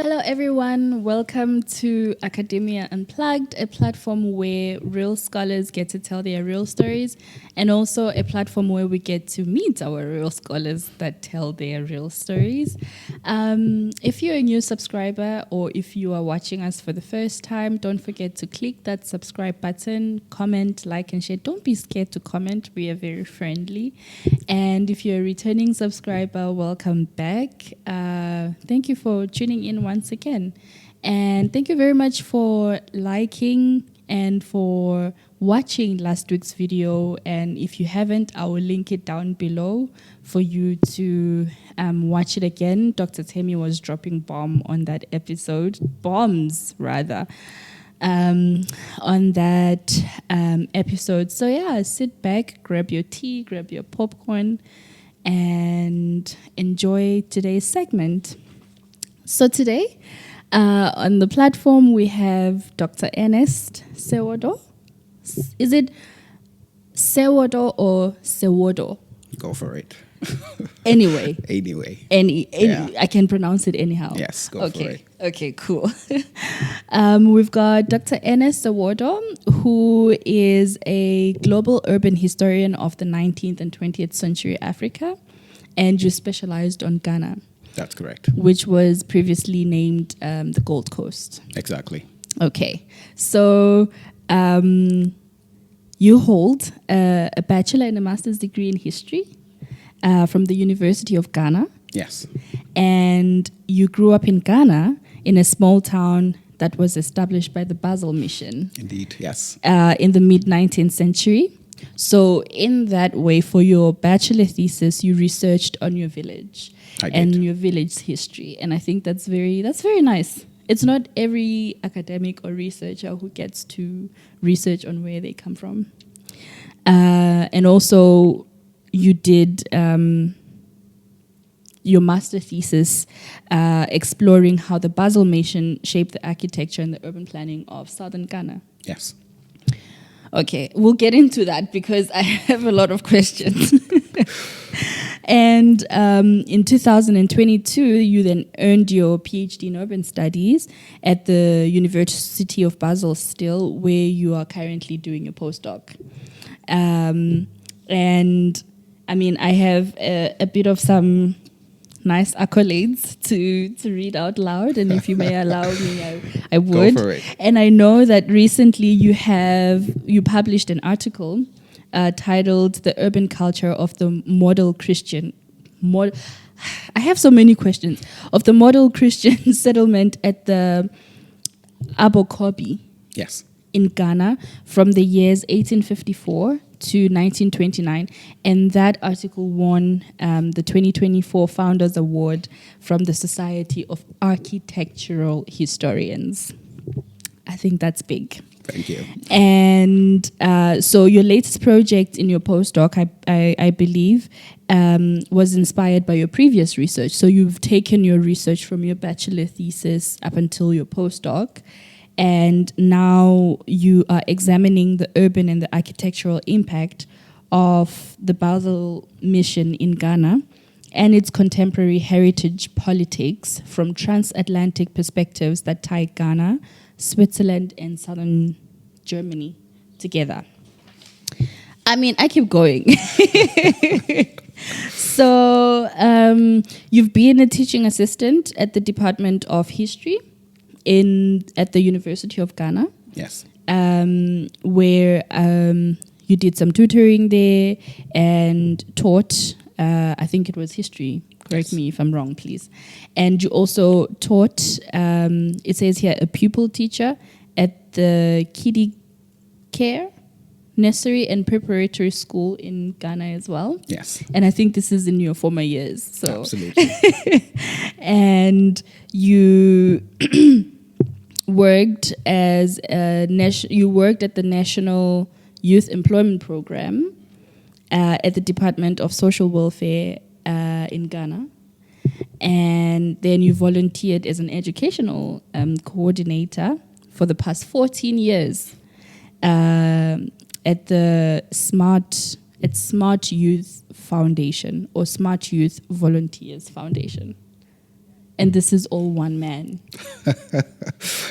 Hello, everyone. Welcome to Academia Unplugged, a platform where real scholars get to tell their real stories, and also a platform where we get to meet our real scholars that tell their real stories. If you're a new subscriber or if you are watching us for the first time, don't forget to click that subscribe button, comment, like, and share. Don't be scared to comment. We are very friendly. And if you're a returning subscriber, welcome back. Thank you for tuning in once again. And thank you very much for liking and for watching last week's video. And if you haven't, I will link it down below for you to watch it again. Dr. Temi was dropping bombs on that episode, on that episode. So yeah, sit back, grab your tea, grab your popcorn, and enjoy today's segment. So today, on the platform, we have Dr. Ernest Sewordor. Is it Sewordor or Sewordor? Go for it. Anyway. Any. Yeah. I can pronounce it anyhow. Yes, go for it. Okay, cool. We've got Dr. Ernest Sewordor, who is a global urban historian of the 19th and 20th century Africa, and you specialized on Ghana. That's correct. Which was previously named the Gold Coast. Exactly. Okay. So you hold a bachelor and a master's degree in history from the University of Ghana. Yes. And you grew up in Ghana in a small town that was established by the Basel mission. Indeed, yes. In the mid-19th century. So in that way, for your bachelor thesis, you researched on your village and your village's history. And I think that's very nice. It's not every academic or researcher who gets to research on where they come from. And also, you did your master thesis exploring how the Basel mission shaped the architecture and the urban planning of southern Ghana. Yes. Okay, we'll get into that because I have a lot of questions. And in 2022, you then earned your PhD in urban studies at the University of Basel still, where you are currently doing a postdoc. And I mean, I have a bit of some nice accolades to read out loud, and if you may allow me, I would. Go for it. And I know that recently you published an article titled "The Urban Culture of the Model Christian." I have so many questions of the model Christian settlement at the Abokobi. Yes. In Ghana from the years 1854 to 1929, and that article won the 2024 Founders Award from the Society of Architectural Historians. I think that's big. Thank you. And so your latest project in your postdoc, I believe, was inspired by your previous research. So you've taken your research from your bachelor thesis up until your postdoc, and now you are examining the urban and the architectural impact of the Basel mission in Ghana and its contemporary heritage politics from transatlantic perspectives that tie Ghana, Switzerland, and southern Germany together. I mean, I keep going. So you've been a teaching assistant at the Department of History at the University of Ghana. Yes. Where you did some tutoring there and taught, I think it was history. Correct me if I'm wrong, please. And you also taught, it says here, a pupil teacher at the kiddie care nursery and preparatory school in Ghana as well. Yes. And I think this is in your former years. So. Absolutely. And you worked at the National Youth Employment Program at the Department of Social Welfare in Ghana. And then you volunteered as an educational coordinator for the past 14 years at the Smart Youth Foundation or Smart Youth Volunteers Foundation. and this is all one man.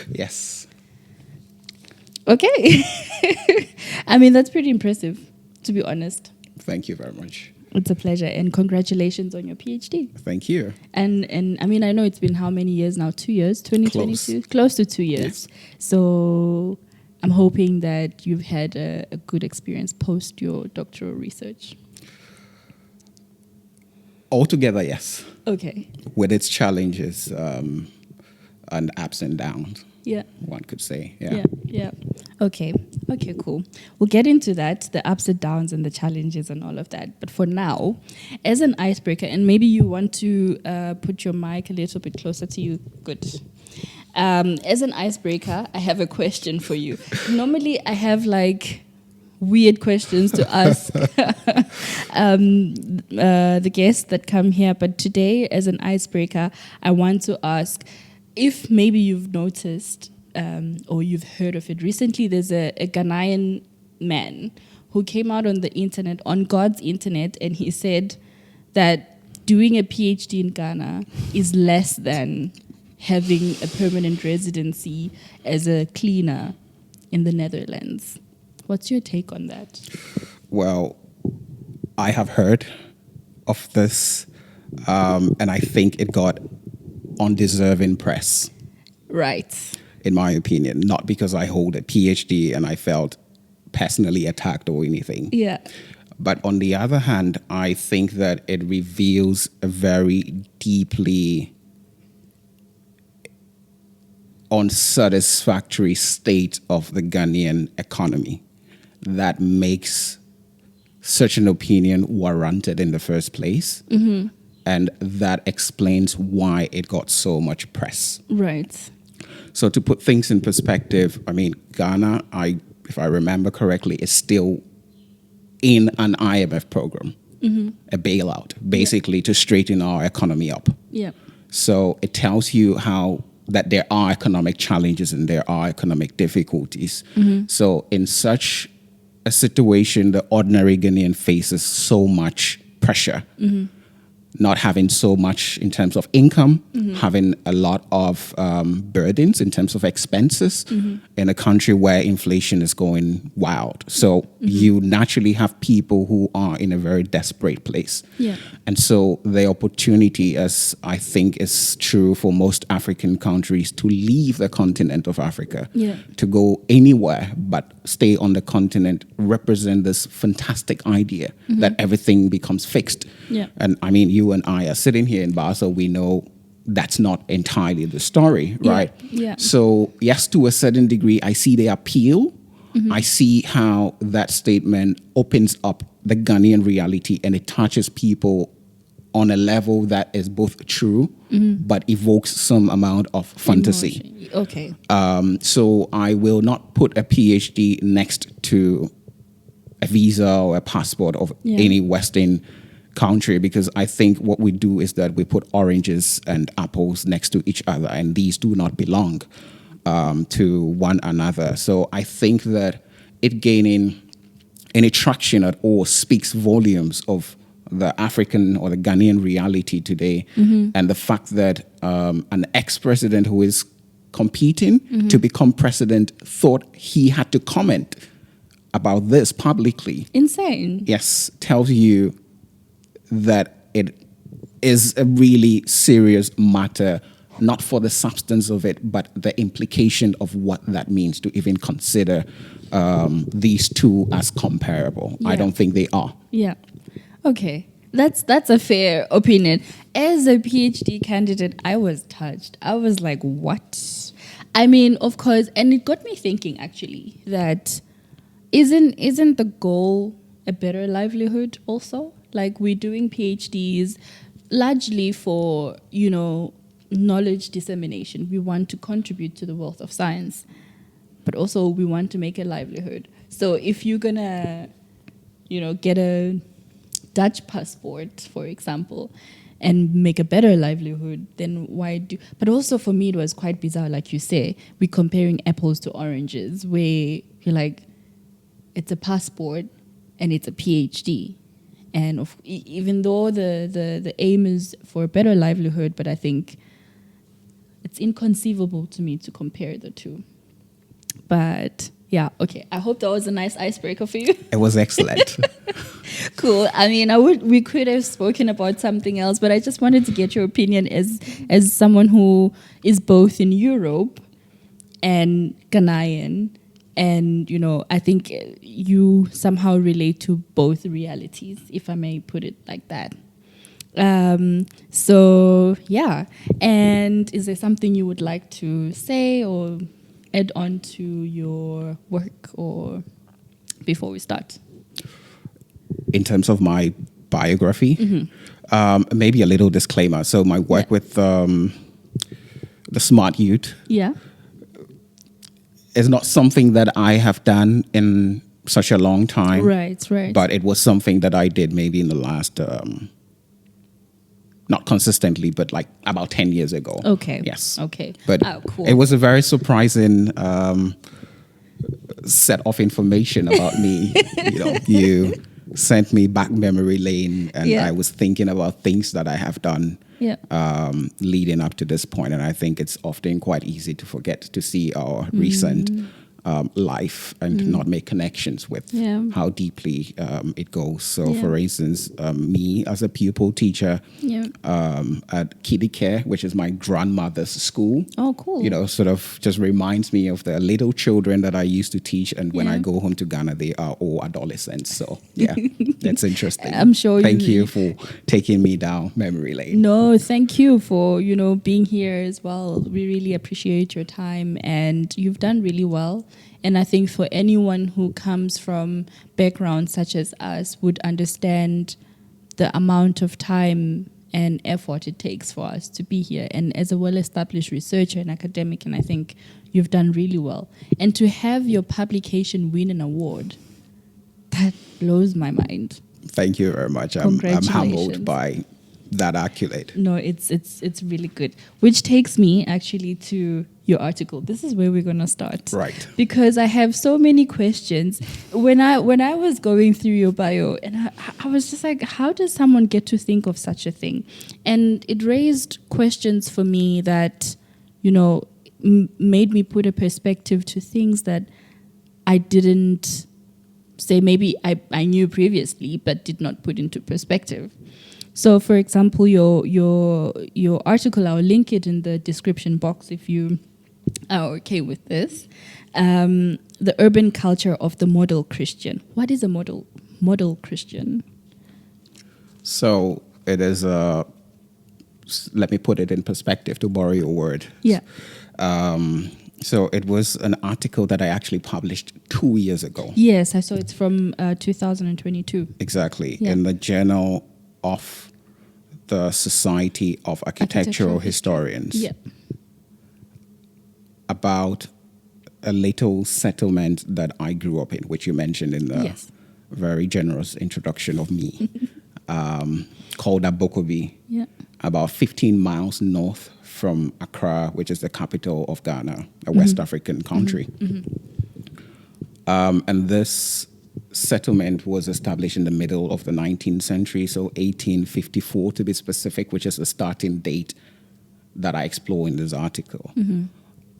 Yes. Okay. I mean, that's pretty impressive, to be honest. Thank you very much. It's a pleasure, and congratulations on your PhD. Thank you. And I mean, I know it's been how many years now? 2 years? 2022? Close to 2 years. Yeah. So I'm hoping that you've had a good experience post your doctoral research. Altogether, yes. Okay. With its challenges and ups and downs. Yeah. One could say. Yeah. Okay, cool. We'll get into that, the ups and downs and the challenges and all of that. But for now, as an icebreaker, and maybe you want to put your mic a little bit closer to you. Good. As an icebreaker, I have a question for you. Normally, I have like weird questions to ask the guests that come here. But today, as an icebreaker, I want to ask if maybe you've noticed or you've heard of it recently. There's a Ghanaian man who came out on the internet, on God's internet, and he said that doing a PhD in Ghana is less than having a permanent residency as a cleaner in the Netherlands. What's your take on that? Well, I have heard of this, and I think it got undeserving press. Right. In my opinion, not because I hold a PhD and I felt personally attacked or anything. Yeah. But on the other hand, I think that it reveals a very deeply unsatisfactory state of the Ghanaian economy that makes such an opinion warranted in the first place. Mm-hmm. And that explains why it got so much press. Right. So to put things in perspective, I mean, Ghana, if I remember correctly, is still in an IMF program, a bailout, basically to straighten our economy up. Yeah. So it tells you how that there are economic challenges and there are economic difficulties. Mm-hmm. So in such a situation, the ordinary Ghanaian faces so much pressure. Mm-hmm. Not having so much in terms of income, having a lot of burdens in terms of expenses in a country where inflation is going wild. So you naturally have people who are in a very desperate place. Yeah. And so the opportunity, as I think is true for most African countries, to leave the continent of Africa, to go anywhere but stay on the continent, represent this fantastic idea that everything becomes fixed. Yeah. And I mean, you and I are sitting here in Basel, we know that's not entirely the story, right? Yeah. So yes, to a certain degree, I see the appeal. I see how that statement opens up the Ghanaian reality and it touches people on a level that is both true, but evokes some amount of fantasy. Emotion. Okay. So I will not put a PhD next to a visa or a passport of any Western country, because I think what we do is that we put oranges and apples next to each other, and these do not belong to one another. So I think that it gaining any traction at all speaks volumes of the African or the Ghanaian reality today, and the fact that an ex-president who is competing to become president thought he had to comment about this publicly. Insane. Yes, tells you that it is a really serious matter, not for the substance of it, but the implication of what that means to even consider these two as comparable. Yeah. I don't think they are. Yeah. Okay. That's a fair opinion. As a PhD candidate, I was touched. I was like, what? I mean, of course, and it got me thinking actually that isn't the goal a better livelihood also? Like, we're doing PhDs largely for, knowledge dissemination. We want to contribute to the wealth of science, but also we want to make a livelihood. So if you're gonna, get a Dutch passport, for example, and make a better livelihood, then why do... But also for me, it was quite bizarre, like you say, we're comparing apples to oranges, where you're like, it's a passport and it's a PhD. And even though the aim is for a better livelihood, but I think it's inconceivable to me to compare the two. But yeah, okay. I hope that was a nice icebreaker for you. It was excellent. Cool. I mean, we could have spoken about something else, but I just wanted to get your opinion as someone who is both in Europe and Ghanaian. And, you know, I think you somehow relate to both realities, if I may put it like that. So, yeah. And is there something you would like to say or add on to your work or before we start? In terms of my biography, maybe a little disclaimer. So my work with the Smart Youth is not something that I have done in such a long time. Right. But it was something that I did maybe in the last, not consistently, but like about 10 years ago. Okay. Yes. Okay. But cool. It was a very surprising set of information about me. You know, you sent me back memory lane, and I was thinking about things that I have done leading up to this point. And I think it's often quite easy to forget to see our recent life and not make connections with how deeply it goes. So, for instance, me as a pupil teacher at Kiddie Care, which is my grandmother's school. Oh, cool. You know, sort of just reminds me of the little children that I used to teach. And when I go home to Ghana, they are all adolescents. So, yeah, that's interesting. I'm sure Thank you for taking me down memory lane. No, thank you for, you know, being here as well. We really appreciate your time, and you've done really well. And I think for anyone who comes from backgrounds such as us would understand the amount of time and effort it takes for us to be here. And as a well-established researcher and academic, and I think you've done really well. And to have your publication win an award, that blows my mind. Thank you very much. I'm humbled by that accolade. No, it's really good. Which takes me actually to your article. This is where we're gonna start, right? Because I have so many questions. When I was going through your bio, and I was just like, how does someone get to think of such a thing? And it raised questions for me that, you know, made me put a perspective to things that I didn't say. Maybe I knew previously, but did not put into perspective. So, for example, your article, I'll link it in the description box if you are okay with this. The urban culture of the model Christian. What is a model Christian? So it is let me put it in perspective to borrow your word. Yeah. So it was an article that I actually published 2 years ago. Yes, I saw it's from 2022. Exactly. Yeah. In the Journal of the Society of Architectural Historians. Yeah. About a little settlement that I grew up in, which you mentioned in the very generous introduction of me, called Abokobi, about 15 miles north from Accra, which is the capital of Ghana, a West African country. And this settlement was established in the middle of the 19th century, so 1854 to be specific, which is the starting date that I explore in this article.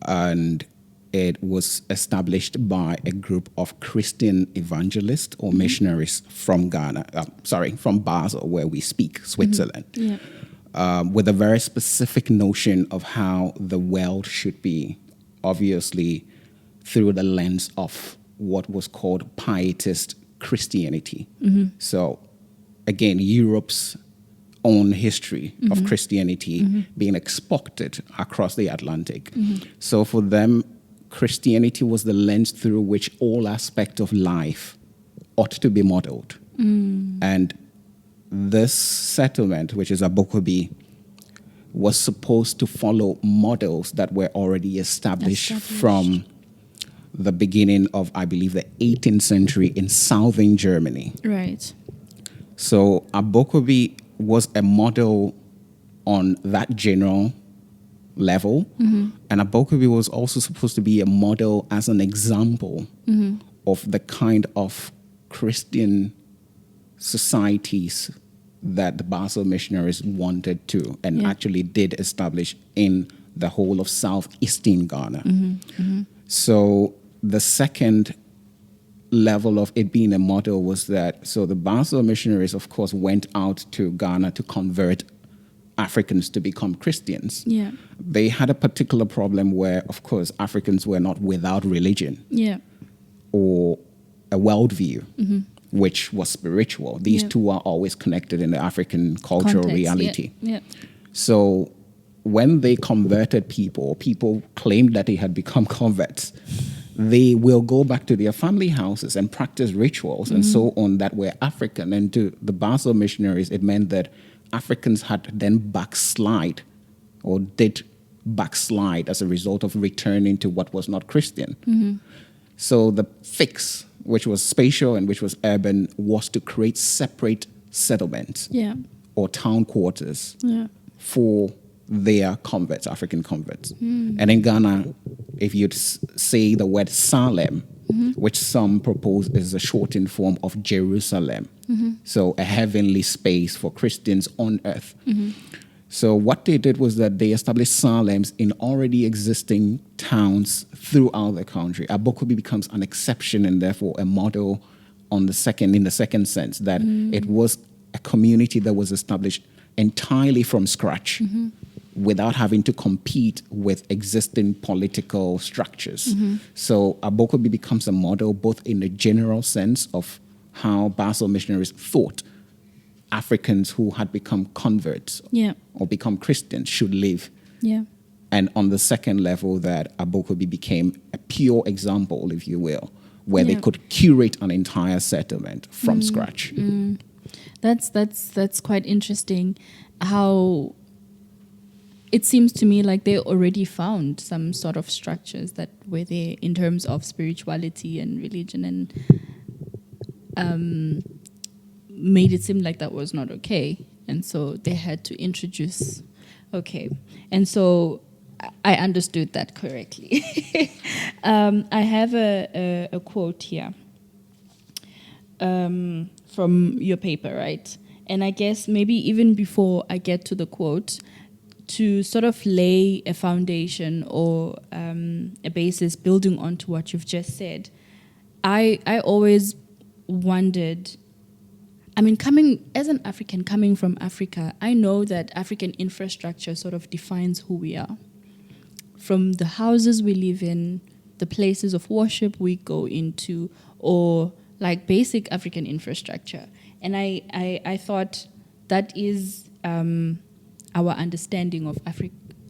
And it was established by a group of Christian evangelists or missionaries from Ghana, from Basel, where we speak, Switzerland, with a very specific notion of how the world should be, obviously through the lens of what was called pietist Christianity. So, again, Europe's own history of Christianity being exported across the Atlantic. So for them, Christianity was the lens through which all aspects of life ought to be modeled. And this settlement, which is Abokobi, was supposed to follow models that were already established from the beginning of, I believe, the 18th century in southern Germany. Right. So Abokobi was a model on that general level. And Abokobi was also supposed to be a model as an example of the kind of Christian societies that the Basel missionaries wanted to and actually did establish in the whole of southeastern Ghana. So the second level of it being a model was that, so the Basel missionaries, of course, went out to Ghana to convert Africans to become Christians. Yeah. They had a particular problem where, of course, Africans were not without religion Yeah. or a worldview, which was spiritual. These two are always connected in the African cultural Context, reality. Yeah. So when they converted people claimed that they had become converts, they will go back to their family houses and practice rituals and so on that were African. And to the Basel missionaries, it meant that Africans had then backslide or did backslide as a result of returning to what was not Christian. So the fix, which was spatial and which was urban, was to create separate settlements Yeah. or town quarters Yeah. for their converts, African converts. And in Ghana, if you'd say the word Salem, which some propose is a shortened form of Jerusalem, so a heavenly space for Christians on earth. So what they did was that they established Salems in already existing towns throughout the country. Abokobi becomes an exception and therefore a model in the second sense, that it was a community that was established entirely from scratch without having to compete with existing political structures. So Abokobi becomes a model both in the general sense of how Basel missionaries thought Africans who had become converts Yeah. or become Christians should live. Yeah. And on the second level, that Abokobi became a pure example, if you will, where they Yeah. could curate an entire settlement from scratch. That's quite interesting. How it seems to me like they already found some sort of structures that were there in terms of spirituality and religion, and made it seem like that was not okay, and so they had to introduce. Okay, and so I understood that correctly. I have a quote here from your paper, right? And I guess maybe even before I get to the quote, to sort of lay a foundation or a basis building onto what you've just said, I always wondered, I mean, coming as an African, coming from Africa, I know that African infrastructure sort of defines who we are. From the houses we live in, the places of worship we go into, or like basic African infrastructure. And I thought that is our understanding of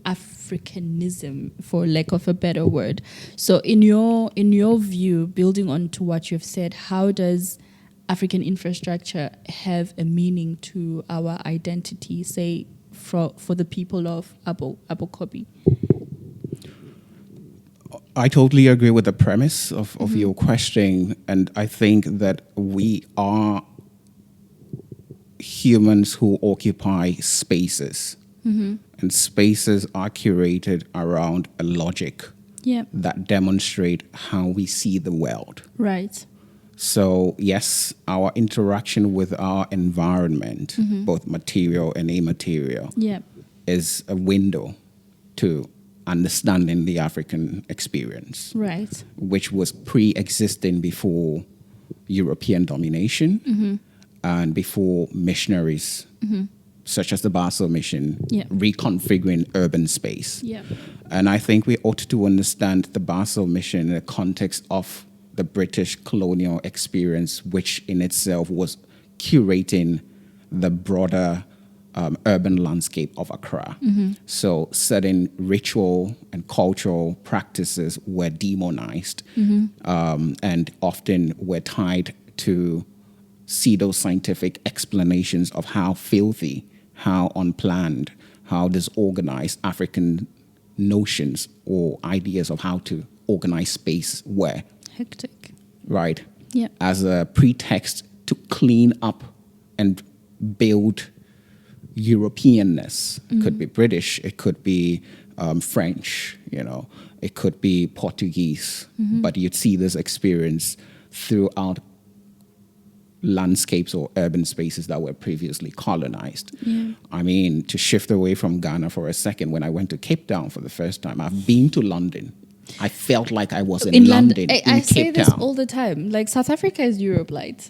Africanism, for lack of a better word. So in your view, building on to what you've said, how does African infrastructure have a meaning to our identity, say, for the people of Abokobi? I totally agree with the premise of your question, and I think that we are humans who occupy spaces, and spaces are curated around a logic that demonstrate how we see the world. Right. So yes, our interaction with our environment, both material and immaterial, is a window to understanding the African experience, right, which was pre-existing before European domination and before missionaries such as the Basel mission reconfiguring urban space. And I think we ought to understand the Basel mission in the context of the British colonial experience, which in itself was curating the broader urban landscape of Accra. So certain ritual and cultural practices were demonized and often were tied to pseudo-scientific explanations of how filthy, how unplanned, how disorganized African notions or ideas of how to organize space were. Hectic. Right. As a pretext to clean up and build Europeanness. It could be British, it could be French, it could be Portuguese, but you'd see this experience throughout landscapes or urban spaces that were previously colonized. Yeah. I mean, to shift away from Ghana for a second, when I went to Cape Town for the first time, I've been to London. I felt like I was in London, in I Cape say this Town. all the time. Like, South Africa is Europe light.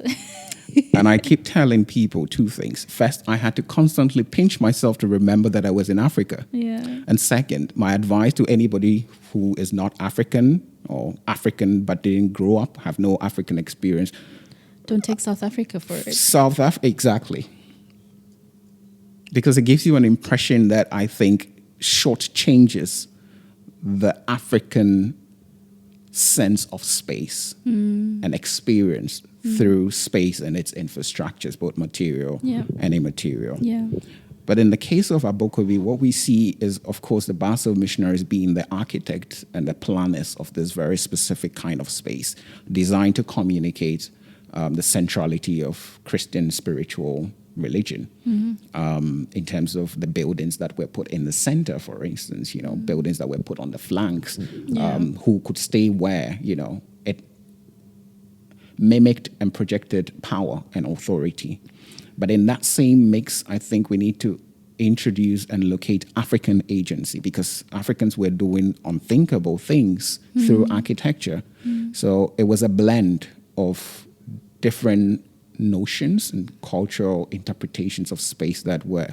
And I keep telling people two things. First, I had to constantly pinch myself to remember that I was in Africa. Yeah. And second, my advice to anybody who is not African or African but didn't grow up, have no African experience. Don't take South Africa for it. South Africa, exactly. Because it gives you an impression that I think shortchanges the African sense of space and experience through space and its infrastructures, both material and immaterial. Yeah. But in the case of Abokobi, what we see is, of course, the Basel missionaries being the architect and the planners of this very specific kind of space, designed to communicate the centrality of Christian spiritual religion in terms of the buildings that were put in the center, for instance, buildings that were put on the flanks, who could stay where, it mimicked and projected power and authority. But in that same mix, I think we need to introduce and locate African agency, because Africans were doing unthinkable things through architecture. So it was a blend of different notions and cultural interpretations of space that were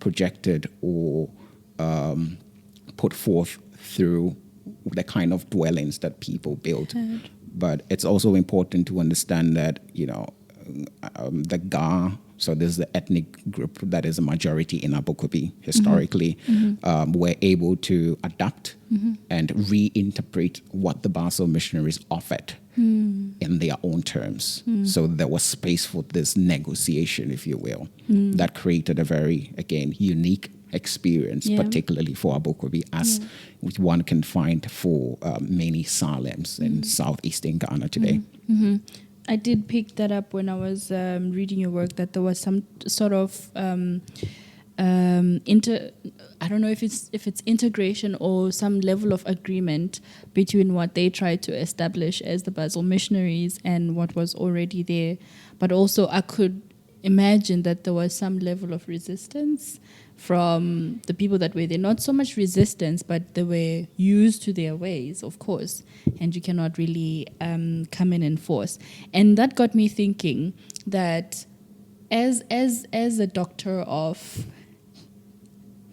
projected or put forth through the kind of dwellings that people built. But it's also important to understand that, the Ga, so there's the ethnic group that is a majority in Abokobi historically, were able to adapt and reinterpret what the Basel missionaries offered in their own terms. So there was space for this negotiation, if you will, that created a very, again, unique experience, particularly for Abokobi, as which one can find for many Salems in southeastern Ghana today. I did pick that up when I was reading your work, that there was some sort of I don't know if it's integration or some level of agreement between what they tried to establish as the Basel missionaries and what was already there. But also I could imagine that there was some level of resistance from the people that were there. Not so much resistance, but they were used to their ways, of course, and you cannot really come in and force. And that got me thinking that as a doctor of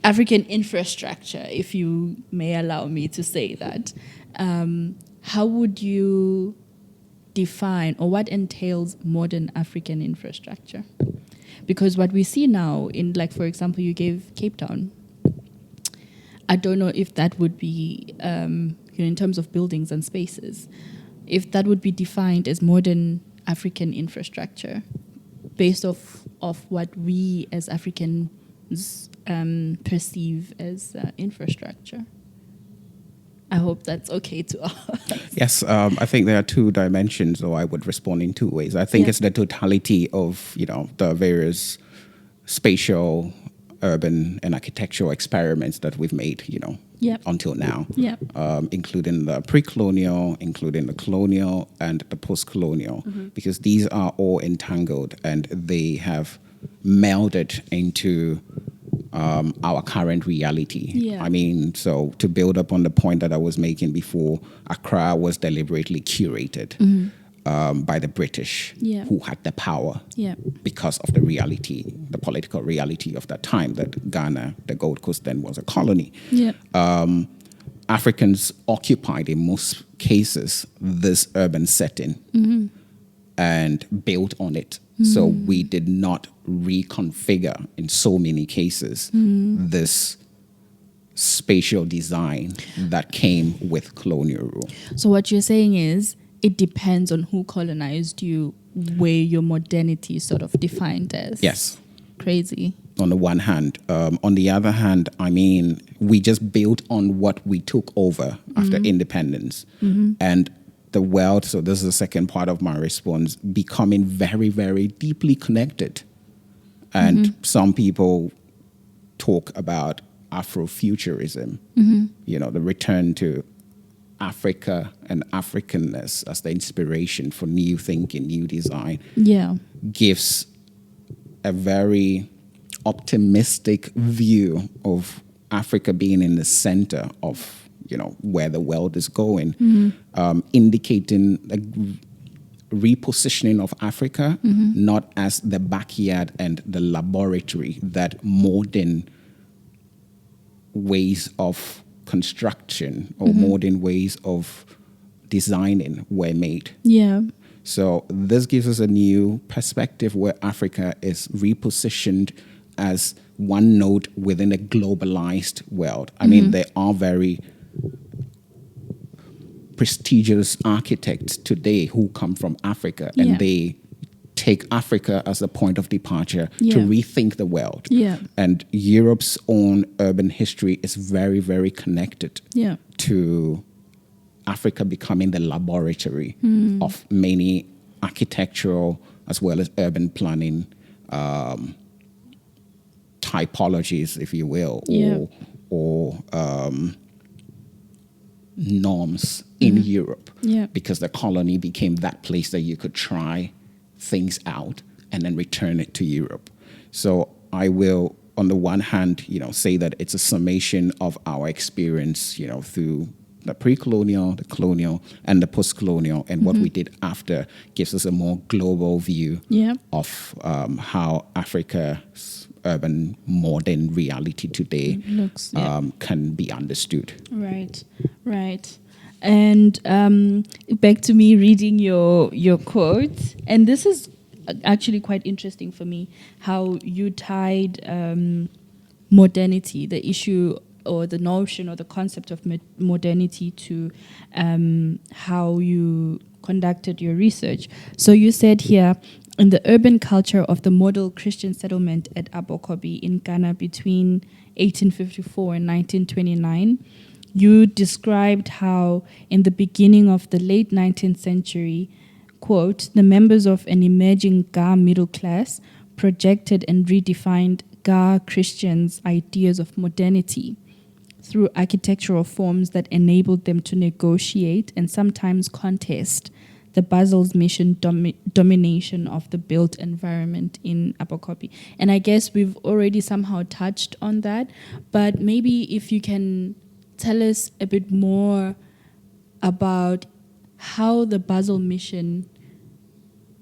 African infrastructure, if you may allow me to say that, how would you define, or what entails modern African infrastructure? Because what we see now in, like, for example, you gave Cape Town. I don't know if that would be, in terms of buildings and spaces, if that would be defined as modern African infrastructure based off of what we as Africans perceive as infrastructure. I hope that's okay to ask. Yes, I think there are two dimensions, or I would respond in two ways. I think it's the totality of, the various spatial, urban, and architectural experiments that we've made, until now, including the pre-colonial, including the colonial, and the post-colonial, because these are all entangled and they have melded into our current reality. Yeah. I mean, so to build up on the point that I was making before, Accra was deliberately curated by the British, who had the power because of the reality, the political reality of that time, that Ghana, the Gold Coast, then was a colony. Africans occupied, in most cases, this urban setting and built on it. So we did not reconfigure, in so many cases, this spatial design that came with colonial rule. So what you're saying is, it depends on who colonized you, where your modernity is sort of defined as. Yes. Crazy. On the one hand. On the other hand, I mean, we just built on what we took over after independence. And the world, so this is the second part of my response, becoming very, very deeply connected. And some people talk about Afrofuturism, the return to Africa and Africanness as the inspiration for new thinking, new design, Yeah. gives a very optimistic view of Africa being in the center of, where the world is going, indicating a repositioning of Africa, not as the backyard and the laboratory that modern ways of construction or modern ways of designing were made. Yeah. So this gives us a new perspective where Africa is repositioned as one node within a globalized world. I mean, there are very prestigious architects today who come from Africa, and they take Africa as a point of departure to rethink the world. Yeah. And Europe's own urban history is very, very connected to Africa becoming the laboratory of many architectural as well as urban planning typologies, if you will, or norms in Europe, because the colony became that place that you could try things out and then return it to Europe. So I will, on the one hand, say that it's a summation of our experience, through the pre-colonial, the colonial, and the post-colonial, and what we did after gives us a more global view of how Africa's urban modern reality today looks, can be understood. Right. And back to me reading your quote, and this is actually quite interesting for me, how you tied modernity, the issue or the notion or the concept of modernity to how you conducted your research. So you said here, in the urban culture of the model Christian settlement at Abokobi in Ghana between 1854 and 1929, you described how in the beginning of the late 19th century, quote, the members of an emerging Ga middle class projected and redefined Ga Christians' ideas of modernity through architectural forms that enabled them to negotiate and sometimes contest the Basel's mission domination of the built environment in Abokobi. And I guess we've already somehow touched on that, but maybe if you can tell us a bit more about how the Basel mission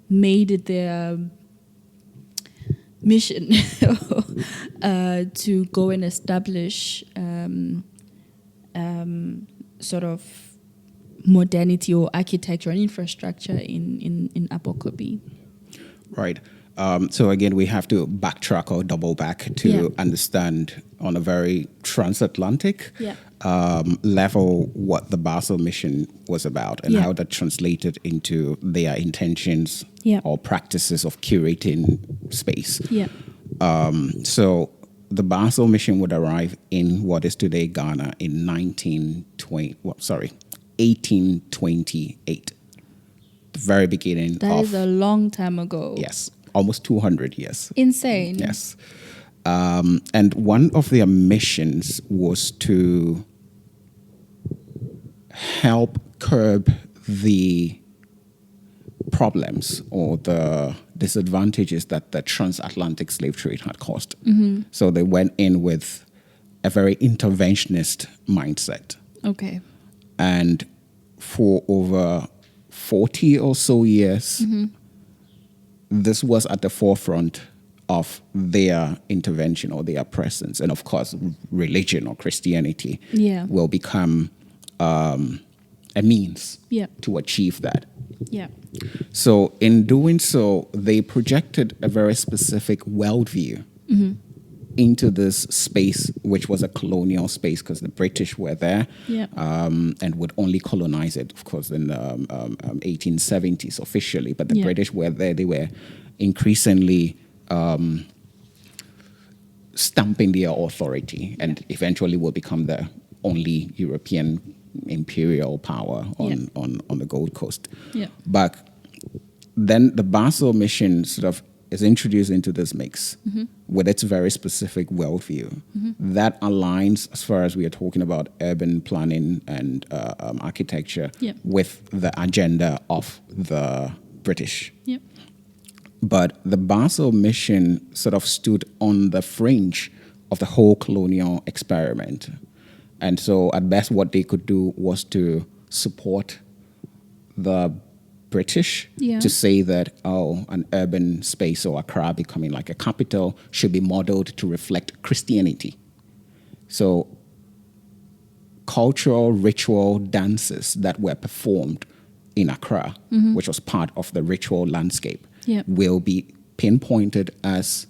made it their mission to go and establish sort of modernity or architecture and infrastructure in Abokobi. Right. So again, we have to backtrack or double back to understand on a very transatlantic level what the Basel mission was about and how that translated into their intentions or practices of curating space. So the Basel mission would arrive in what is today Ghana in 1828. The very beginning That is a long time ago. Yes, almost 200 years. Insane. Yes. And one of their missions was to help curb the problems or the disadvantages that the transatlantic slave trade had caused. So they went in with a very interventionist mindset. Okay. And for over 40 or so years, this was at the forefront of their intervention or their presence. And of course, religion or Christianity will become a means to achieve that. So in doing so, they projected a very specific worldview into this space, which was a colonial space because the British were there and would only colonize it, of course, in the 1870s officially. But the British were there. They were increasingly stamping their authority and eventually will become the only European imperial power on the Gold Coast. But then the Basel mission sort of is introduced into this mix with its very specific worldview that aligns, as far as we are talking about urban planning and architecture, with the agenda of the British. Yep. But the Basel mission sort of stood on the fringe of the whole colonial experiment. And so at best what they could do was to support the British to say that, an urban space or Accra becoming like a capital should be modeled to reflect Christianity. So cultural ritual dances that were performed in Accra, which was part of the ritual landscape, will be pinpointed as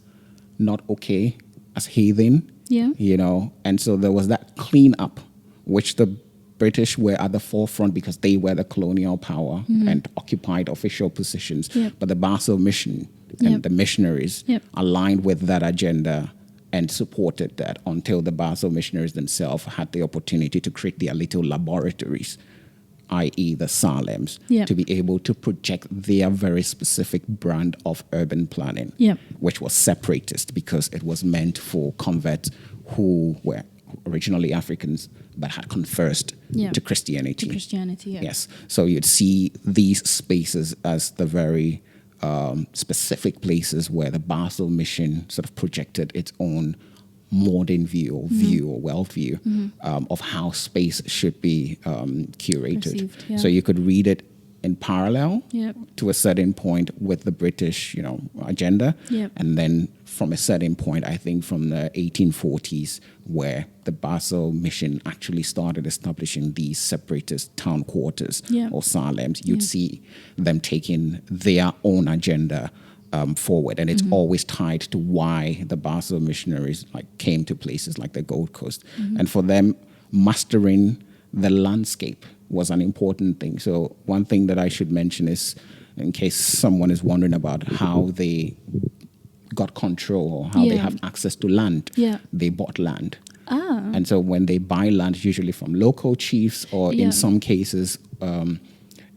not okay, as heathen, and so there was that cleanup, which the British were at the forefront because they were the colonial power and occupied official positions. But the Basel mission and the missionaries aligned with that agenda and supported that until the Basel missionaries themselves had the opportunity to create their little laboratories, i.e. the Salems, to be able to project their very specific brand of urban planning, which was separatist because it was meant for converts who were originally Africans but had conversed to Christianity. Yes. So you'd see these spaces as the very specific places where the Basel mission sort of projected its own modern view or worldview of how space should be curated. Perceived, So you could read it in parallel to a certain point with the British, agenda, and then from a certain point, I think from the 1840s, where the Basel mission actually started establishing these separatist town quarters or Salems, you'd see them taking their own agenda forward, and it's always tied to why the Basel missionaries came to places like the Gold Coast, and for them mastering the landscape was an important thing. So one thing that I should mention is, in case someone is wondering about how they got control or how they have access to land, they bought land. And so when they buy land, usually from local chiefs or in some cases,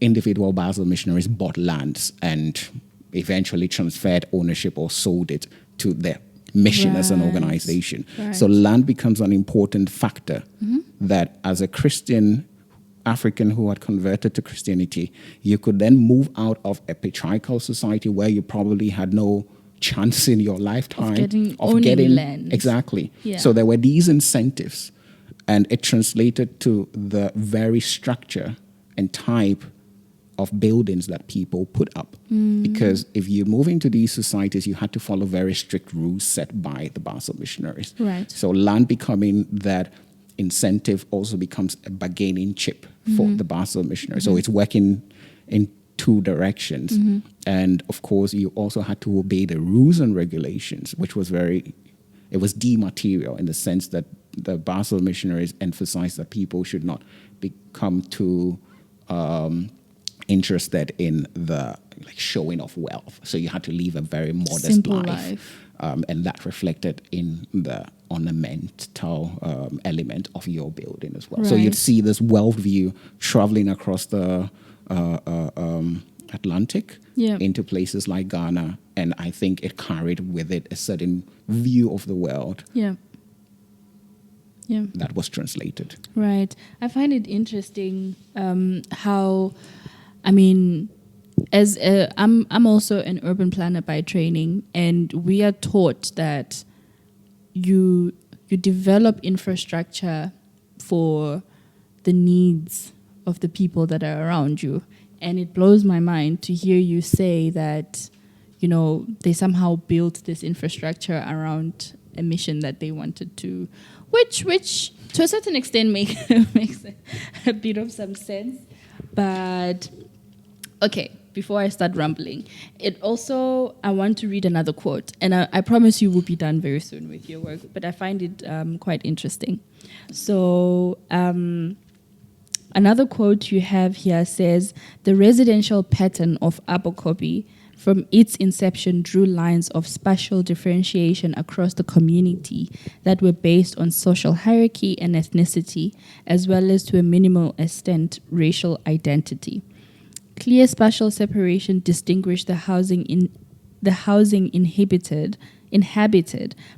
individual Basel missionaries bought lands and eventually transferred ownership or sold it to their mission as an organization. So land becomes an important factor that as a Christian African who had converted to Christianity, you could then move out of a patriarchal society where you probably had no chance in your lifetime of getting land. Exactly. So there were these incentives, and it translated to the very structure and type of buildings that people put up. Because if you move into these societies, you had to follow very strict rules set by the Basel missionaries. So land becoming that incentive also becomes a bargaining chip for the Basel missionaries. So it's working in two directions. And of course, you also had to obey the rules and regulations, which was it was dematerial in the sense that the Basel missionaries emphasized that people should not become too interested in the showing of wealth. So you had to live a very modest simple life. And that reflected in the ornamental element of your building as well. So you'd see this worldview traveling across the Atlantic into places like Ghana, and I think it carried with it a certain view of the world that was translated. Right. I find it interesting how, as I'm also an urban planner by training, and we are taught that you develop infrastructure for the needs of the people that are around you. And it blows my mind to hear you say that, they somehow built this infrastructure around a mission that they wanted to, which to a certain extent makes a bit of some sense. But, okay, before I start rambling, I want to read another quote. And I promise you will be done very soon with your work, but I find it quite interesting. So, another quote you have here says, "The residential pattern of Abokobi from its inception drew lines of spatial differentiation across the community that were based on social hierarchy and ethnicity, as well as to a minimal extent racial identity. Clear spatial separation distinguished the housing in the housing inhabited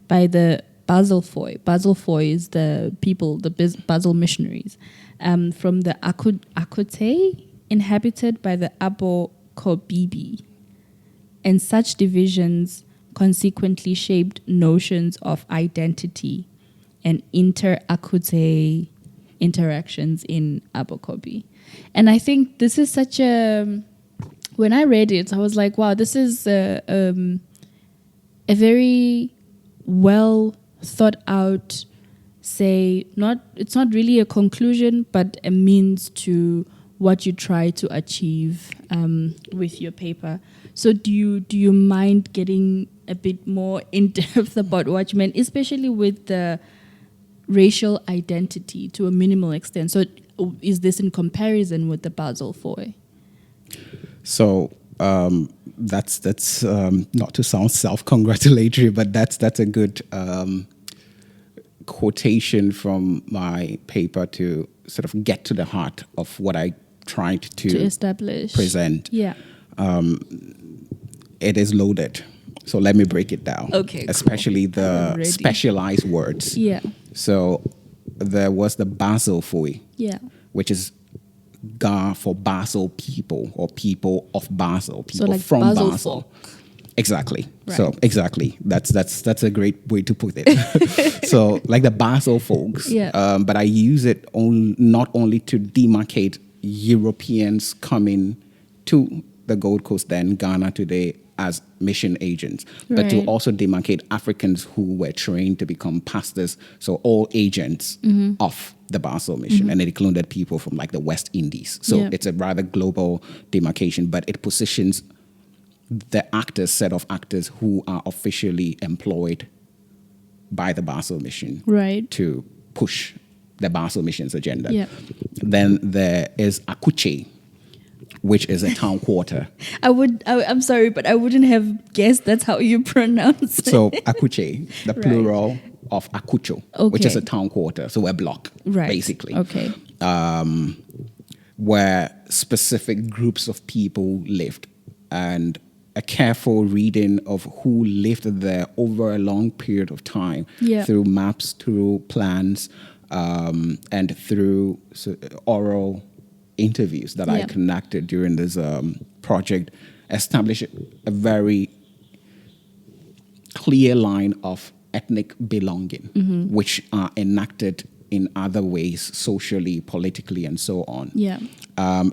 by the Baselfoi. Baselfoi is the people, the Basel missionaries, from the Akote, inhabited by the Abokobi. And such divisions consequently shaped notions of identity and inter-Akute interactions in Abokobi. And I think this is such a... When I read it, I was like, wow, this is a very well thought out, it's not really a conclusion, but a means to what you try to achieve with your paper. So do you mind getting a bit more in depth about what you meant, especially with the racial identity to a minimal extent? So is this in comparison with the Basel IV? So that's not to sound self-congratulatory, but that's a good quotation from my paper to sort of get to the heart of what I tried to establish, present. Yeah. It is loaded. So let me break it down. Okay. Especially cool. the specialized words. Yeah. So there was the Basel Fui. Yeah. Which is Ga for Basel people or people of Basel, people so like from Basel. Basel. Exactly. Right. So exactly. That's a great way to put it. So like the Basel folks. Yeah. But I use it not only to demarcate Europeans coming to the Gold Coast, then Ghana today, as mission agents, but to also demarcate Africans who were trained to become pastors, so all agents of the Basel mission, and it included people from like the West Indies. So it's a rather global demarcation, but it positions the set of actors who are officially employed by the Basel mission to push the Basel mission's agenda. Yeah. Then there is Akuche, which is a town quarter. I'm sorry, but I wouldn't have guessed that's how you pronounce it. So Akuche, the plural of Akucho, which is a town quarter, so a block, basically. Okay. Where specific groups of people lived, and a careful reading of who lived there over a long period of time through maps, through plans, and through oral interviews that I conducted during this project, established a very clear line of ethnic belonging, which are enacted in other ways, socially, politically, and so on. Yeah.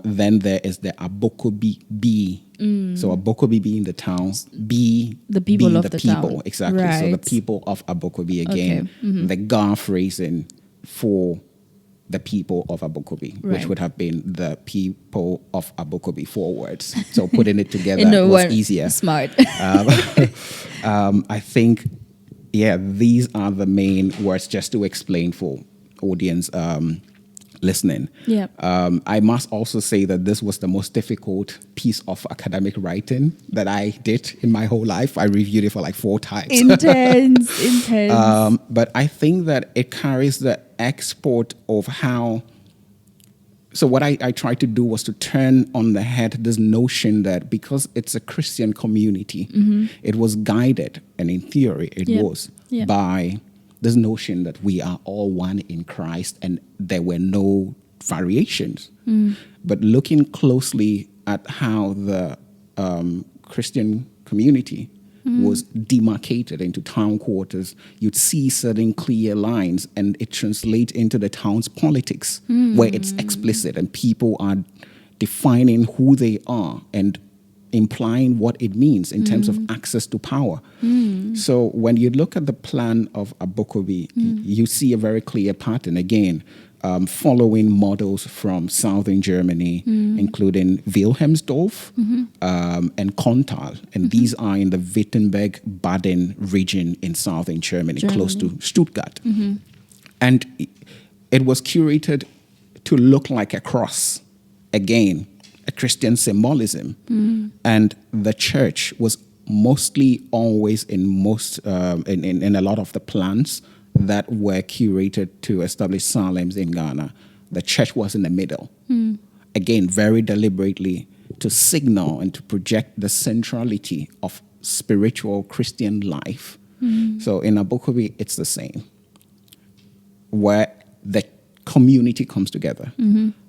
Then there is the Abokobi B. So Abokobi being the towns, B the people being of the the people. town. Exactly. Right. So the people of Abokobi again. Okay. The Ga phrasing for the people of Abokobi, which would have been the people of Abokobi forwards. So putting it together was easier. Smart. I think, these are the main words just to explain for audience listening. Yeah. I must also say that this was the most difficult piece of academic writing that I did in my whole life. I reviewed it for like 4 times. Intense. But I think that it carries the export of how... So what I tried to do was to turn on the head this notion that because it's a Christian community, it was guided, and in theory it was, by this notion that we are all one in Christ and there were no variations. But looking closely at how the Christian community was demarcated into town quarters, you'd see certain clear lines, and it translates into the town's politics, where it's explicit and people are defining who they are and implying what it means in terms of access to power. So when you look at the plan of Abokobi, you see a very clear pattern, again, following models from southern Germany, including Wilhelmsdorf and Kontal. And these are in the Wittenberg-Baden region in southern Germany, close to Stuttgart. And it was curated to look like a cross, again, a Christian symbolism. And the church was mostly always in a lot of the plans that were curated to establish Salems in Ghana. The church was in the middle. Again, very deliberately to signal and to project the centrality of spiritual Christian life. So in Abokobi, it's the same, where the community comes together.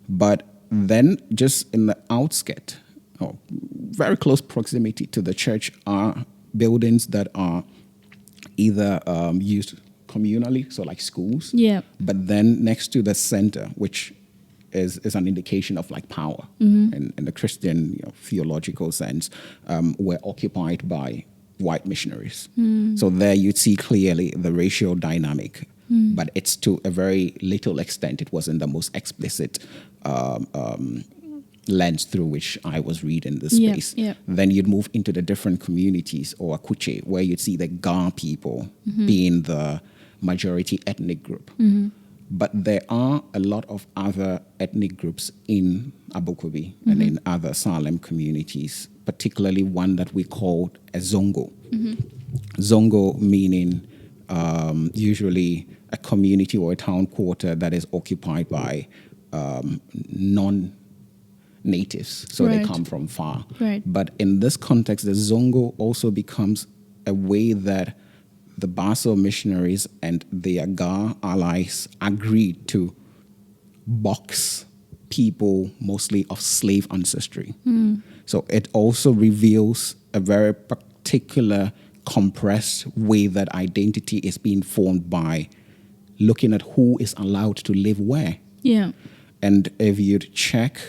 But then just in the outskirt, or very close proximity to the church, are buildings that are either used communally, so like schools. Yeah. But then next to the center, which is an indication of like power in the Christian theological sense, were occupied by white missionaries. So there you'd see clearly the racial dynamic, but it's to a very little extent. It wasn't the most explicit lens through which I was reading the space. Then you'd move into the different communities, or Akuche, where you'd see the Ga people being the majority ethnic group. But there are a lot of other ethnic groups in Abokobi and in other Salem communities, particularly one that we called a Zongo. Zongo meaning usually a community or a town quarter that is occupied by non-natives, so they come from far. But in this context, the Zongo also becomes a way that the Basel missionaries and their Ga allies agreed to box people mostly of slave ancestry. So it also reveals a very particular compressed way that identity is being formed by looking at who is allowed to live where. And if you'd check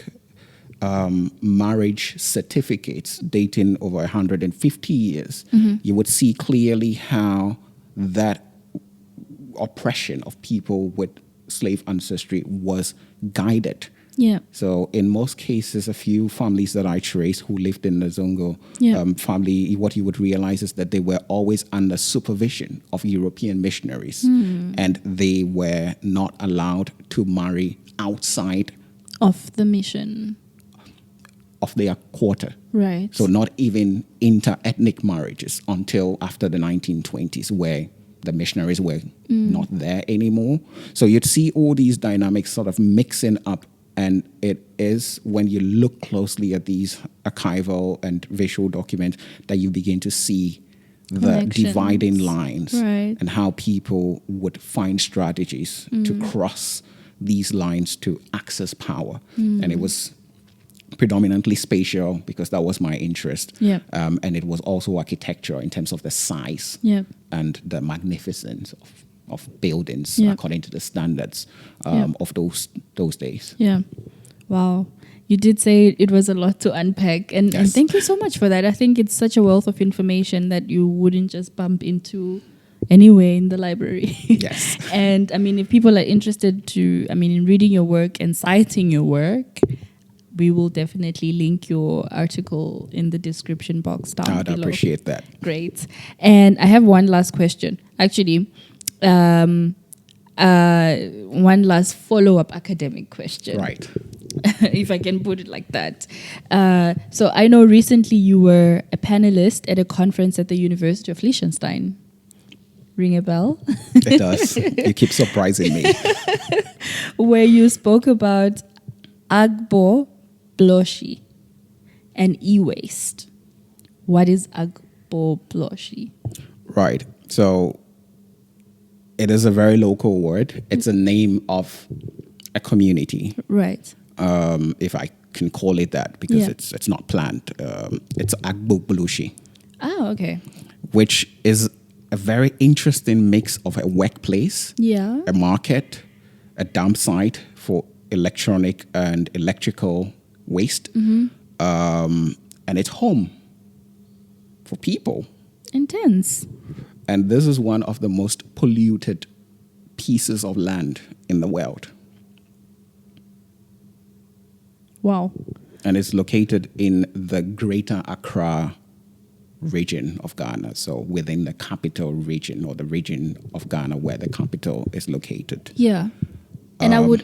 marriage certificates dating over 150 years, you would see clearly how that oppression of people with slave ancestry was guided. So in most cases, a few families that I traced who lived in the Zongo family, what you would realize is that they were always under supervision of European missionaries, and they were not allowed to marry outside of the mission, of their quarter. Right. So not even inter-ethnic marriages until after the 1920s, where the missionaries were not there anymore. So you'd see all these dynamics sort of mixing up, and it is when you look closely at these archival and visual documents that you begin to see the dividing lines and how people would find strategies to cross these lines to access power. And it was predominantly spatial because that was my interest. And it was also architecture in terms of the size and the magnificence of buildings according to the standards of those days. Wow. You did say it was a lot to unpack, and thank you so much for that. I think it's such a wealth of information that you wouldn't just bump into anywhere in the library. Yes. And I mean, if people are interested in reading your work and citing your work, we will definitely link your article in the description box down below. I'd appreciate that. Great. And I have one last question. Actually, one last follow-up academic question. Right. If I can put it like that. So I know recently you were a panelist at a conference at the University of Liechtenstein. Ring a bell? It does. You keep surprising me. Where you spoke about Abokobi and e-waste. What is Abokobi? Right. So it is a very local word. It's a name of a community. Right. If I can call it that, because it's not planned. It's Abokobi. Oh, okay. Which is a very interesting mix of a workplace, a market, a dump site for electronic and electrical waste, and it's home for people. Intense. And this is one of the most polluted pieces of land in the world. Wow. And it's located in the Greater Accra region of Ghana, so within the capital region, or the region of Ghana where the capital is located. Yeah. And I would,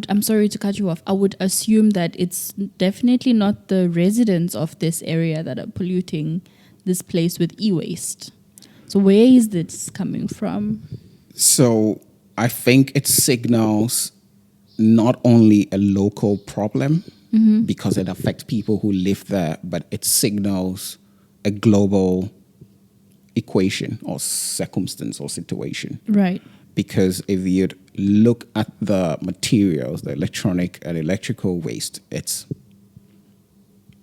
I'm sorry to cut you off. I would assume that it's definitely not the residents of this area that are polluting this place with e-waste. So where is this coming from? So I think it signals not only a local problem because it affects people who live there, but it signals a global equation or circumstance or situation. Right. Because if you'd look at the materials, the electronic and electrical waste, it's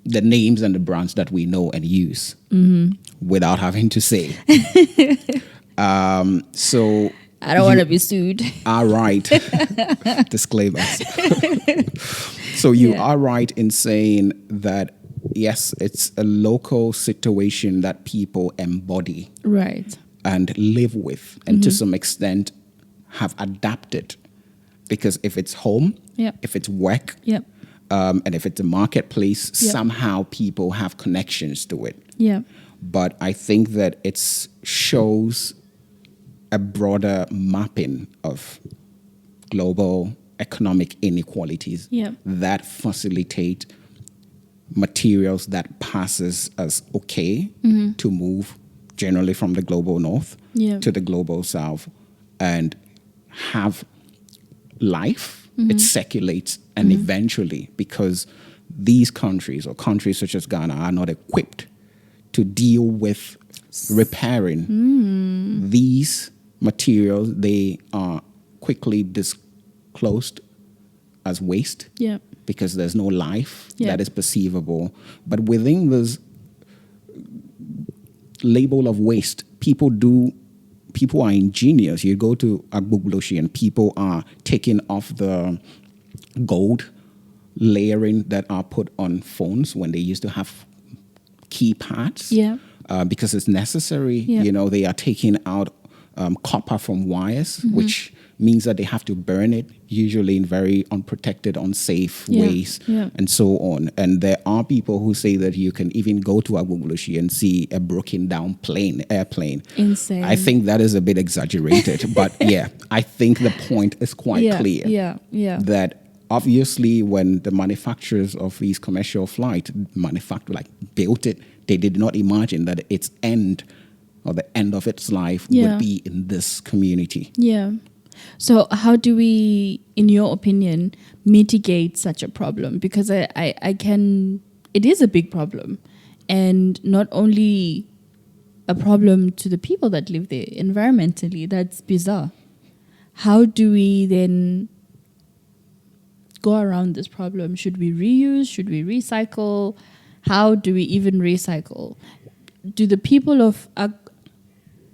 the names and the brands that we know and use without having to say. So I don't want to be sued. Are right. Disclaimers. So you are right in saying that, yes, it's a local situation that people embody. Right. And live with, and to some extent have adapted. Because if it's home, if it's work, and if it's a marketplace, somehow people have connections to it. Yeah. But I think that it shows a broader mapping of global economic inequalities that facilitate materials that passes as okay to move generally from the global north to the global south and have life. It circulates, and eventually, because these countries or countries such as Ghana are not equipped to deal with repairing these materials, they are quickly disclosed as waste because there's no life that is perceivable. But within this label of waste, people are ingenious. You go to Abokobi and people are taking off the gold layering that are put on phones when they used to have keypads. Because it's necessary. You know, they are taking out copper from wires, which means that they have to burn it, usually in very unprotected, unsafe ways, and so on. And there are people who say that you can even go to Abokobi and see a broken down airplane. Insane. I think that is a bit exaggerated, but I think the point is quite clear. That obviously when the manufacturers of these commercial flights built it, they did not imagine that its end or the end of its life would be in this community. So how do we, in your opinion, mitigate such a problem? Because it is a big problem, and not only a problem to the people that live there, environmentally, that's bizarre. How do we then go around this problem? Should we reuse? Should we recycle? How do we even recycle? Do the people of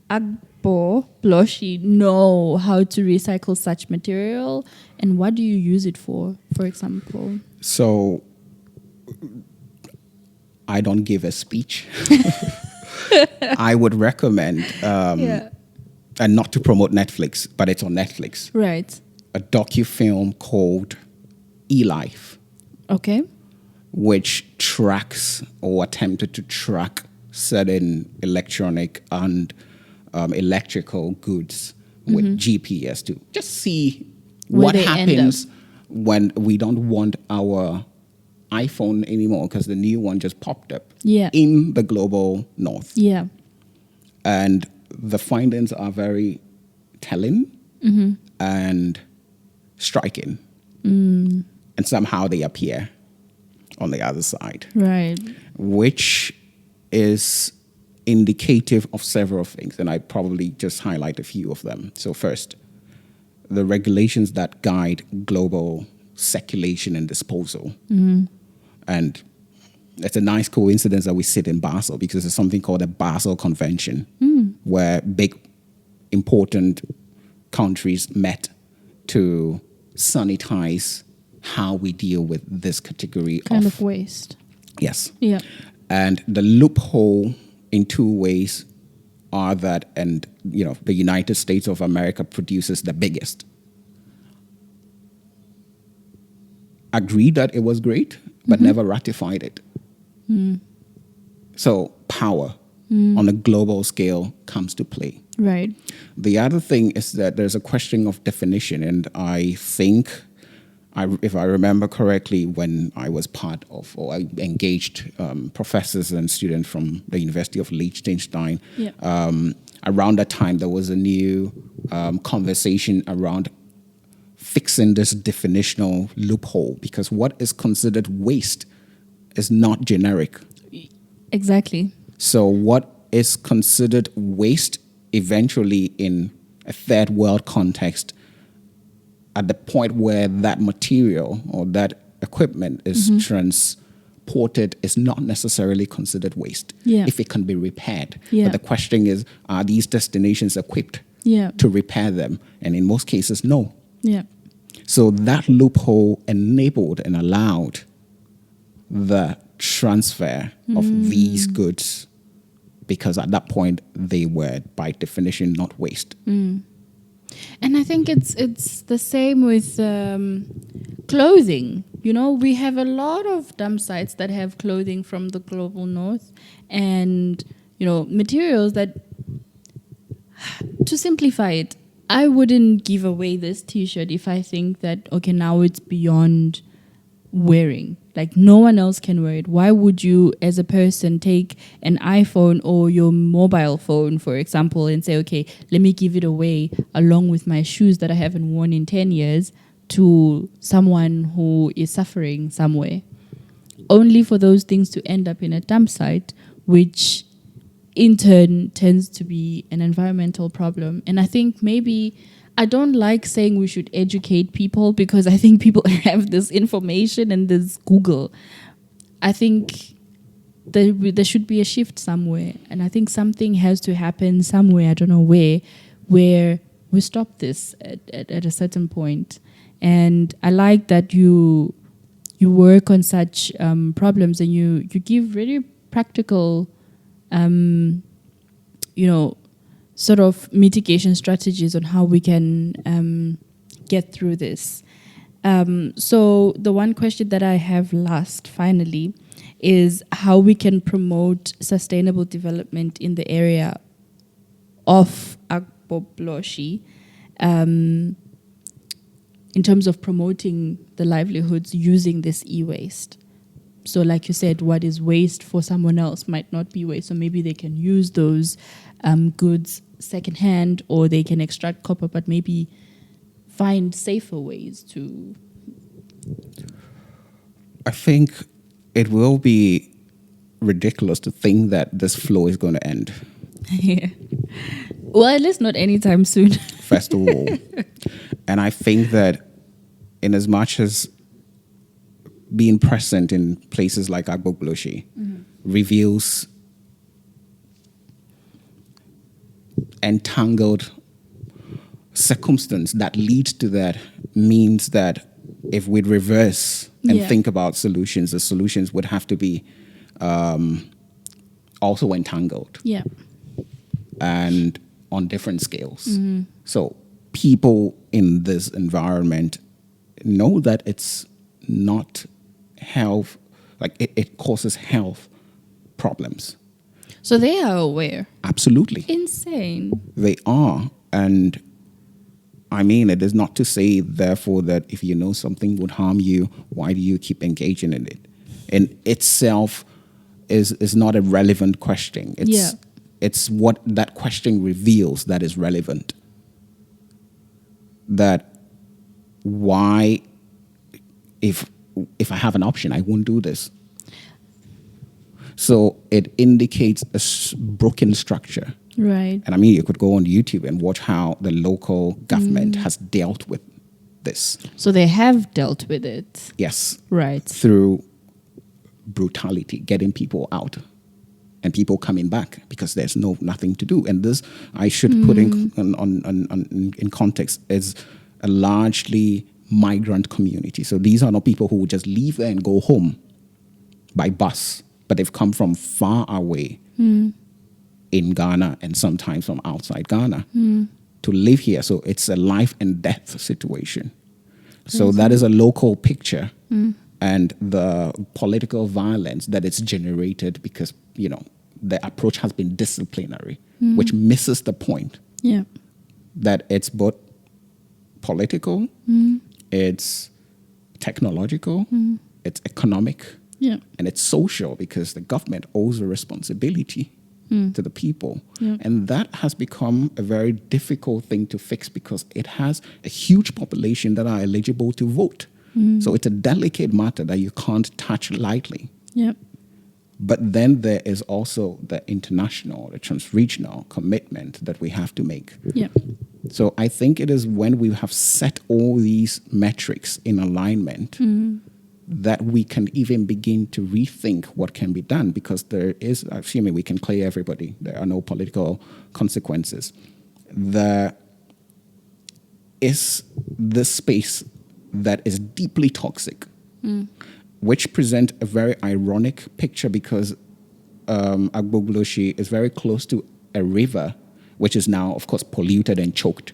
Abokobi know how to recycle such material, and what do you use it for example? So I don't give a speech. I would recommend, and not to promote Netflix, but it's on Netflix. Right. A docu-film called E-Life. Okay. Which tracks or attempted to track certain electronic and electrical goods with GPS to just see what happens when we don't want our iPhone anymore because the new one just popped up in the global north. And the findings are very telling and striking. And somehow they appear on the other side. Right. Which is indicative of several things, and I probably just highlight a few of them. So first, the regulations that guide global circulation and disposal. And it's a nice coincidence that we sit in Basel because there's something called the Basel Convention, where big, important countries met to sanitize how we deal with this category of waste. Yes. And the loophole in two ways are that, and the United States of America produces the biggest. Agreed that it was great, but never ratified it. So power on a global scale comes to play. Right. The other thing is that there's a question of definition, and I think, if I remember correctly, when I was part of, or I engaged professors and students from the University of Liechtenstein, around that time there was a new conversation around fixing this definitional loophole, because what is considered waste is not generic. Exactly. So what is considered waste eventually in a third world context, at the point where that material or that equipment is transported, is not necessarily considered waste if it can be repaired. But the question is, are these destinations equipped to repair them? And in most cases, no. So that loophole enabled and allowed the transfer of these goods, because at that point they were by definition not waste. And I think it's the same with clothing. You know, we have a lot of dump sites that have clothing from the global north, and you know, materials that, to simplify it, I wouldn't give away this T-shirt if I think that, okay, now it's beyond wearing. Like, no one else can wear it. Why would you, as a person, take an iPhone or your mobile phone, for example, and say, okay, let me give it away along with my shoes that I haven't worn in 10 years to someone who is suffering somewhere, only for those things to end up in a dump site, which in turn tends to be an environmental problem. And I think maybe, I don't like saying we should educate people, because I think people have this information and this Google. I think there should be a shift somewhere. And I think something has to happen somewhere, I don't know where we stop this at a certain point. And I like that you work on such problems, and you give really practical, sort of mitigation strategies on how we can get through this. So the one question that I have finally, is how we can promote sustainable development in the area of Abokobi, in terms of promoting the livelihoods using this e-waste. So like you said, what is waste for someone else might not be waste. So maybe they can use those goods secondhand, or they can extract copper, but maybe find safer ways to... I think it will be ridiculous to think that this flow is going to end. Yeah. Well, at least not anytime soon. First of all. And I think that in as much as being present in places like Abokobi reveals entangled circumstance that leads to that, means that if we'd reverse and think about solutions, the solutions would have to be also entangled. Yeah. And on different scales. So people in this environment know that it's not health, like it causes health problems. So they are aware. Absolutely. Insane. They are. And I mean, it is not to say, therefore, that if you know something would harm you, why do you keep engaging in it? In itself is not a relevant question. It's what that question reveals that is relevant. That why, if I have an option, I won't do this. So it indicates a broken structure. Right. And I mean, you could go on YouTube and watch how the local government has dealt with this. So they have dealt with it. Yes. Right. Through brutality, getting people out and people coming back because there's nothing to do. And this, I should put in context, is a largely migrant community. So these are not people who would just leave there and go home by bus, but they've come from far away in Ghana and sometimes from outside Ghana to live here. So it's a life and death situation. So that is a local picture. And the political violence that it's generated because, the approach has been disciplinary, which misses the point. Yeah. That it's both political, it's technological, it's economic, and it's social, because the government owes a responsibility to the people. And that has become a very difficult thing to fix because it has a huge population that are eligible to vote. So it's a delicate matter that you can't touch lightly. But then there is also the international, the transregional commitment that we have to make. Yeah. So I think it is when we have set all these metrics in alignment that we can even begin to rethink what can be done, because there is, assuming we can clear everybody, there are no political consequences. There is this space that is deeply toxic, which present a very ironic picture, because Abokobi is very close to a river, which is now, of course, polluted and choked.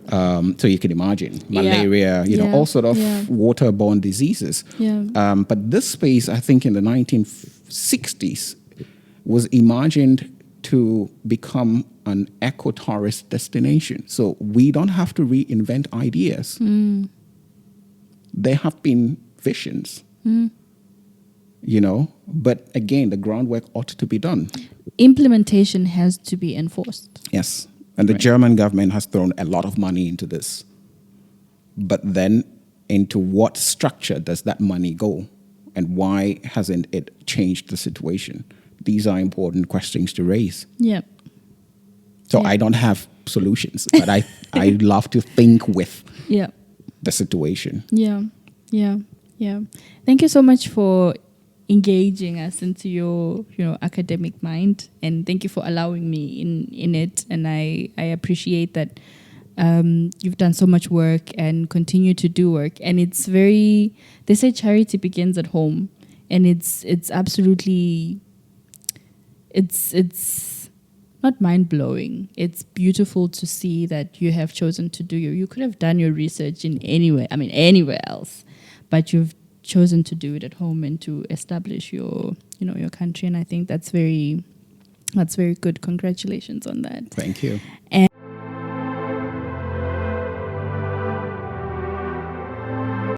So you can imagine malaria, all sort of waterborne diseases. Yeah. But this space, I think in the 1960s, was imagined to become an eco-tourist destination. So we don't have to reinvent ideas. There have been visions, but again, the groundwork ought to be done. Implementation has to be enforced. Yes. And the German government has thrown a lot of money into this. But then into what structure does that money go? And why hasn't it changed the situation? These are important questions to raise. Yeah. So I don't have solutions, but I love to think with the situation. Yeah. Thank you so much for engaging us into your academic mind, and thank you for allowing me in it. And I appreciate that you've done so much work and continue to do work. And it's they say charity begins at home, and it's absolutely, it's not mind-blowing. It's beautiful to see that you have chosen to do you could have done your research anywhere else, but you've chosen to do it at home and to establish your country. And I think that's very good. Congratulations on that. Thank you. And